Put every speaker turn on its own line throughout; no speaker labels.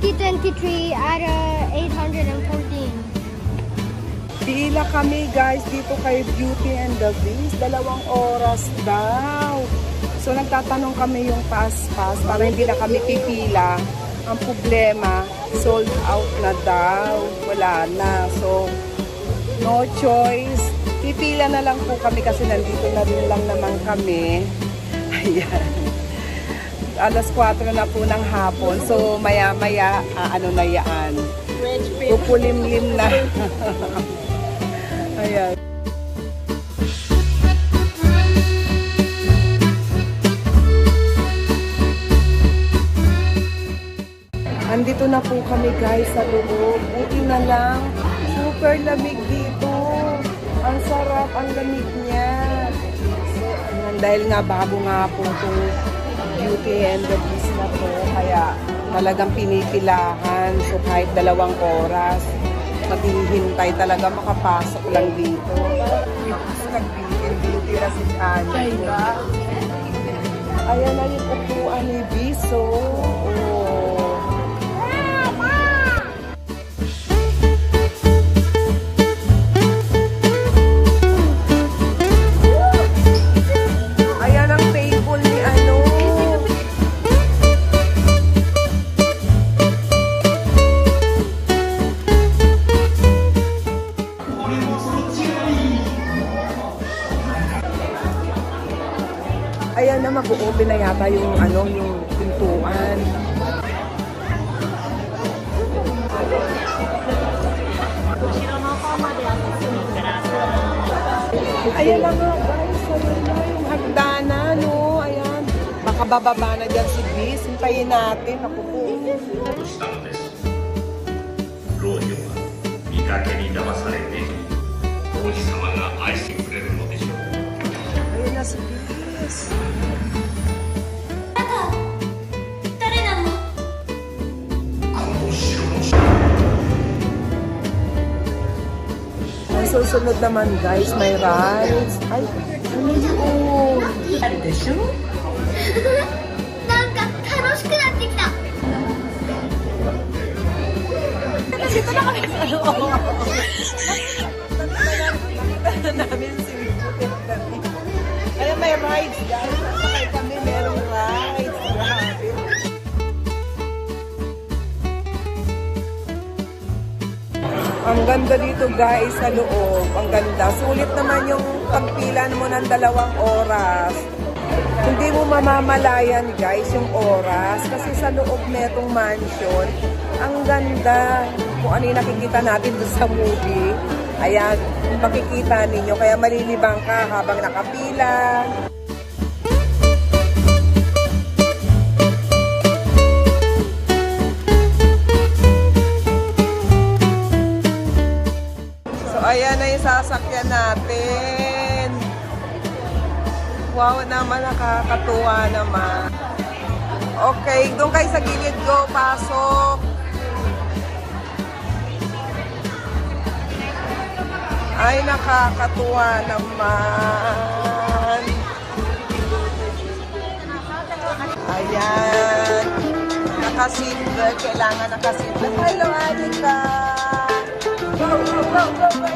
2023 at 814.
Pila kami guys dito kay Beauty and the Beast. 2 oras daw. So nagtatanong kami yung pass-pass para hindi na kami pipila. Ang problema, sold out na daw. Wala na. So, no choice. Pipila na lang po kami kasi nandito na rin lang naman kami. Ayan. Alas 4 na po ng hapon. So, maya-maya, ano na yan. Pupulimlim na. Ayan. Andito na po kami guys sa loob. Buti na lang. Super lamig dito. Ang sarap, ang lamig niya. So, ayan, dahil nga bago nga po itong Beauty and the Beast na to. Kaya talagang pinipilahan. So kahit 2 oras, maghihintay talaga makapasok lang dito. Tapos nag-beauty na si Anya. Ayan na yung upuan ni Biso. Oh. Ayan na, mag-open na yata yung yung pintuan. Ayan na nga guys, ayan na yung hagdanan, no? Ayan. Baka bababa na dyan si Bis. Hintayin natin. Ako po. Ayan na si Bis. Ang susunod naman guys, may rides. Ay, ano yun? Dito na kami sa loob. Dito na namin si Kaya may rides guys. Sakay kami, merong rides. Grabe. Ang ganda dito guys sa loob. Ang ganda. Sulit naman yung pagpila mo ng 2 oras. Hindi mo mamamalayan guys yung oras. Kasi sa loob netong mansion, ang ganda. Kung ano yung nakikita natin doon sa movie. Ayan, makikita ninyo. Kaya malilibang ka habang nakapila. So, ayan na yung sasakyan natin. Wow naman, nakakatuwa naman. Okay, doon kayo sa gilid ko. Pasok. Ay, nakakatuwa naman. Ayan. Nakaseatbelt. Kailangan nakaseatbelt. Hello, Anika. Go, go, go, go, go.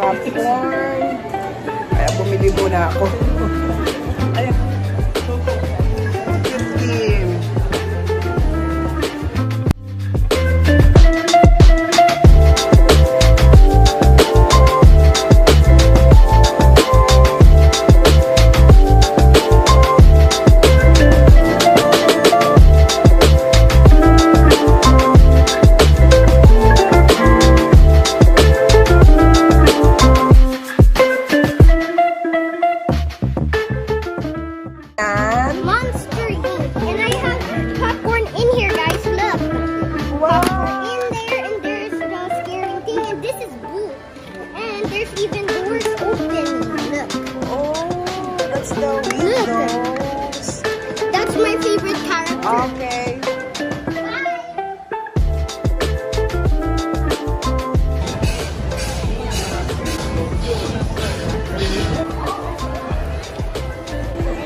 popcorn. Kaya bumili muna ako. Ayan. Cute game.
Monster Inc. And I have popcorn in here, guys. Look. Popcorn in there, and there's the scary thing, and this is blue. And there's even doors open. Look.
Oh, that's the windows.
That's my favorite character.
Okay.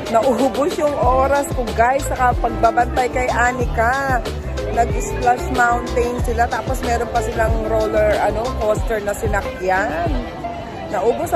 Nauubos yung oras ko, guys, sa pagbabantay kay Anika. Nag-splash mountain sila, tapos meron pa silang roller coaster na sinakyan. Naubos